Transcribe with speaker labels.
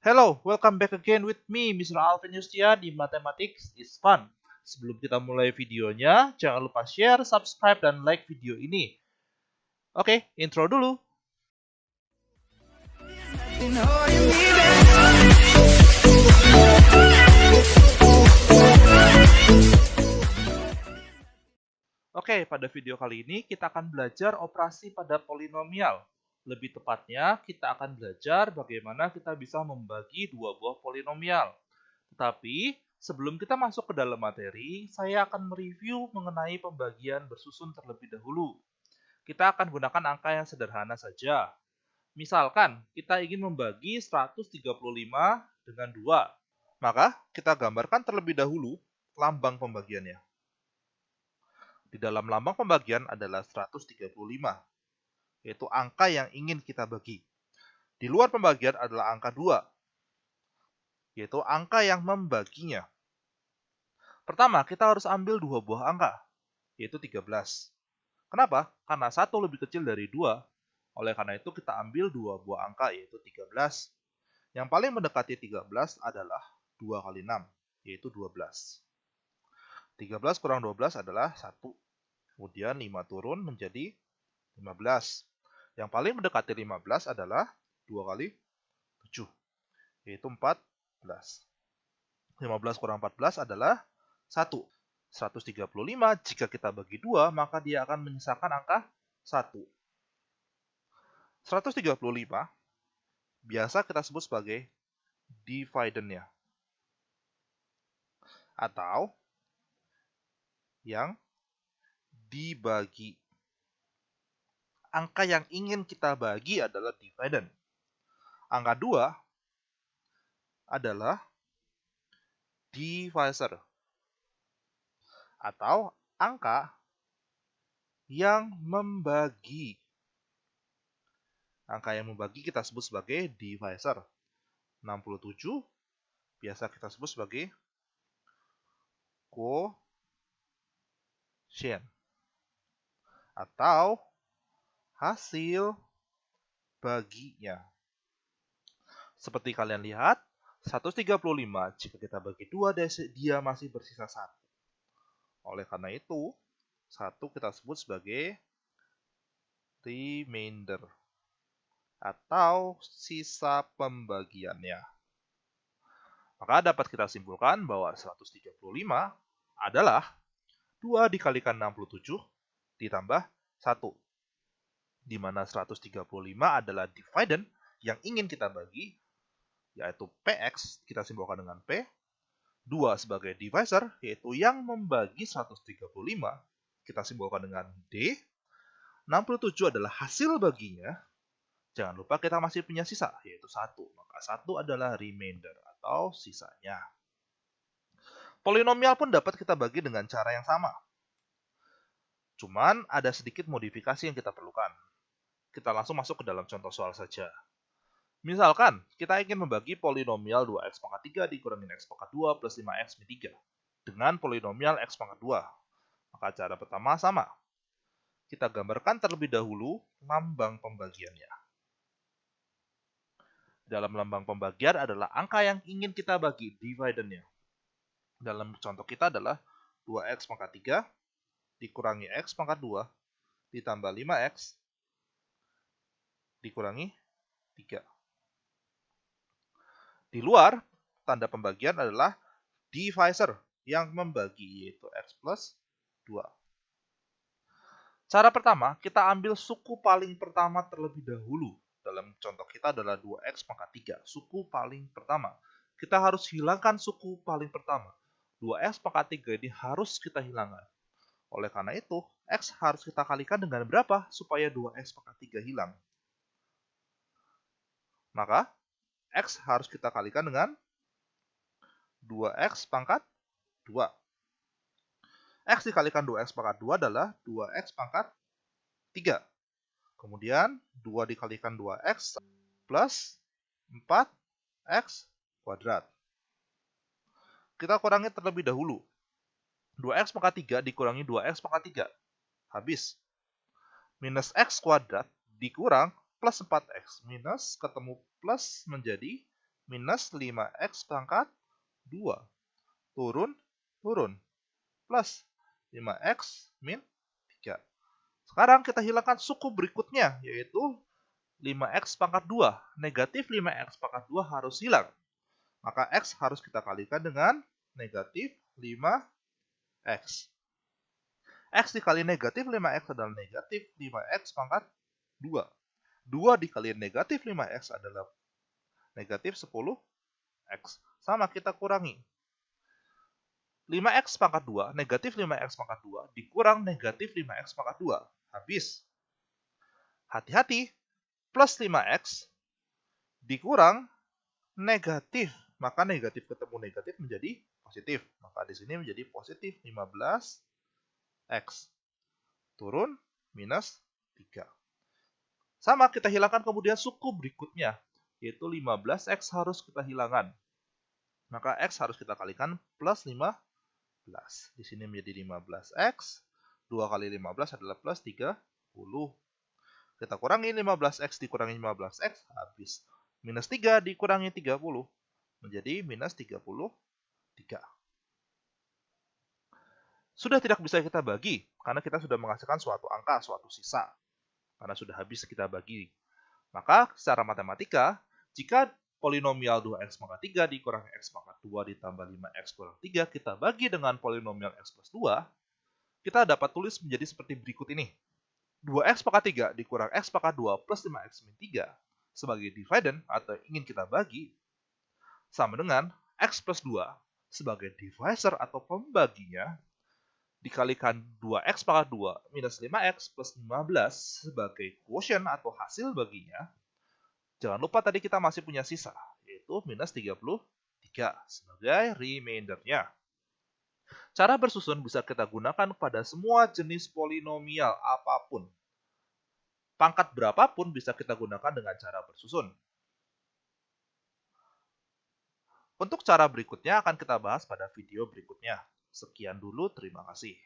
Speaker 1: Hello, welcome back again with me, Mr. Alvin Yustia di Mathematics is Fun. Sebelum kita mulai videonya, jangan lupa share, subscribe, dan like video ini. Oke, intro dulu. Oke, pada video kali ini kita akan belajar operasi pada polinomial. Lebih tepatnya, kita akan belajar bagaimana kita bisa membagi dua buah polinomial. Tetapi, sebelum kita masuk ke dalam materi, saya akan mereview mengenai pembagian bersusun terlebih dahulu. Kita akan gunakan angka yang sederhana saja. Misalkan, kita ingin membagi 135 dengan 2. Maka, kita gambarkan terlebih dahulu lambang pembagiannya. Di dalam lambang pembagian adalah 135, yaitu angka yang ingin kita bagi. Di luar pembagian adalah angka 2, yaitu angka yang membaginya. Pertama, kita harus ambil dua buah angka, yaitu 13. Kenapa? Karena 1 lebih kecil dari 2. Oleh karena itu, kita ambil dua buah angka, yaitu 13. Yang paling mendekati 13 adalah 2 kali 6, yaitu 12. 13 kurang 12 adalah 1. Kemudian 5 turun menjadi 15. Yang paling mendekati 15 adalah 2 kali 7, yaitu 14. 15 kurang 14 adalah 1. 135 jika kita bagi 2, maka dia akan menyisakan angka 1. 135 biasa kita sebut sebagai dividend-nya, atau yang dibagi. Angka yang ingin kita bagi adalah dividend. Angka 2 adalah divisor, atau angka yang membagi. Angka yang membagi kita sebut sebagai divisor. 67 biasa kita sebut sebagai quotient, atau hasil baginya. Seperti kalian lihat, 135 jika kita bagi 2, dia masih bersisa 1. Oleh karena itu, 1 kita sebut sebagai remainder, atau sisa pembagiannya. Maka dapat kita simpulkan bahwa 135 adalah 2 dikalikan 67 ditambah 1. Di mana 135 adalah dividend yang ingin kita bagi, yaitu PX, kita simbolkan dengan P. 2 sebagai divisor, yaitu yang membagi 135, kita simbolkan dengan D. 67 adalah hasil baginya. Jangan lupa kita masih punya sisa, yaitu 1. Maka 1 adalah remainder atau sisanya. Polinomial pun dapat kita bagi dengan cara yang sama. Cuman ada sedikit modifikasi yang kita perlukan. Kita langsung masuk ke dalam contoh soal saja. Misalkan, kita ingin membagi polinomial 2x pangkat 3 dikurangin x pangkat 2 plus 5x min 3 dengan polinomial x pangkat 2. Maka cara pertama sama. Kita gambarkan terlebih dahulu lambang pembagiannya. Dalam lambang pembagian adalah angka yang ingin kita bagi, dividend-nya. Dalam contoh kita adalah 2x pangkat 3 dikurangi x pangkat 2 ditambah 5x dikurangi 3. Di luar, tanda pembagian adalah divisor yang membagi, yaitu x plus 2. Cara pertama, kita ambil suku paling pertama terlebih dahulu. Dalam contoh kita adalah 2x pangkat 3, suku paling pertama. Kita harus hilangkan suku paling pertama. 2x pangkat 3 ini harus kita hilangkan. Oleh karena itu, x harus kita kalikan dengan berapa supaya 2x pangkat 3 hilang? Maka, x harus kita kalikan dengan 2x pangkat 2. X dikalikan 2x pangkat 2 adalah 2x pangkat 3. Kemudian 2 dikalikan 2x plus 4x kuadrat. Kita kurangi terlebih dahulu. 2x pangkat 3 dikurangi 2x pangkat 3. Habis. Minus x kuadrat dikurang plus 4x. Minus ketemu plus menjadi minus 5x pangkat 2. Turun, turun. Plus 5x min 3. Sekarang kita hilangkan suku berikutnya, yaitu 5x pangkat 2. Negatif 5x pangkat 2 harus hilang. Maka x harus kita kalikan dengan negatif 5x. X dikali negatif 5x adalah negatif 5x pangkat 2. 2 dikali negatif 5x adalah negatif 10x. Sama, kita kurangi. 5x pangkat 2, negatif 5x pangkat 2, dikurang negatif 5x pangkat 2. Habis. Hati-hati, plus 5x dikurang negatif. Maka negatif ketemu negatif menjadi positif. Maka di sini menjadi positif 15x. Turun minus 3. Sama, kita hilangkan kemudian suku berikutnya, yaitu 15x harus kita hilangkan. Maka x harus kita kalikan plus 15. Di sini menjadi 15x. 2 kali 15 adalah plus 30. Kita kurangi 15x dikurangi 15x, habis. Minus 3 dikurangi 30, menjadi minus 33. Sudah tidak bisa kita bagi, karena kita sudah menghasilkan suatu angka, suatu sisa. Karena sudah habis kita bagi. Maka secara matematika, jika polinomial 2x pangkat 3 dikurang x pangkat 2 ditambah 5x kurang 3, kita bagi dengan polinomial x plus 2, kita dapat tulis menjadi seperti berikut ini. 2x pangkat 3 dikurang x pangkat 2 plus 5x min 3 sebagai dividend atau ingin kita bagi, sama dengan x plus 2 sebagai divisor atau pembaginya, dikalikan 2x pangkat 2 minus 5x plus 15 sebagai quotient atau hasil baginya. Jangan lupa tadi kita masih punya sisa, yaitu minus 33 sebagai remaindernya. Cara bersusun bisa kita gunakan pada semua jenis polinomial apapun. Pangkat berapapun bisa kita gunakan dengan cara bersusun. Untuk cara berikutnya akan kita bahas pada video berikutnya. Sekian dulu, terima kasih.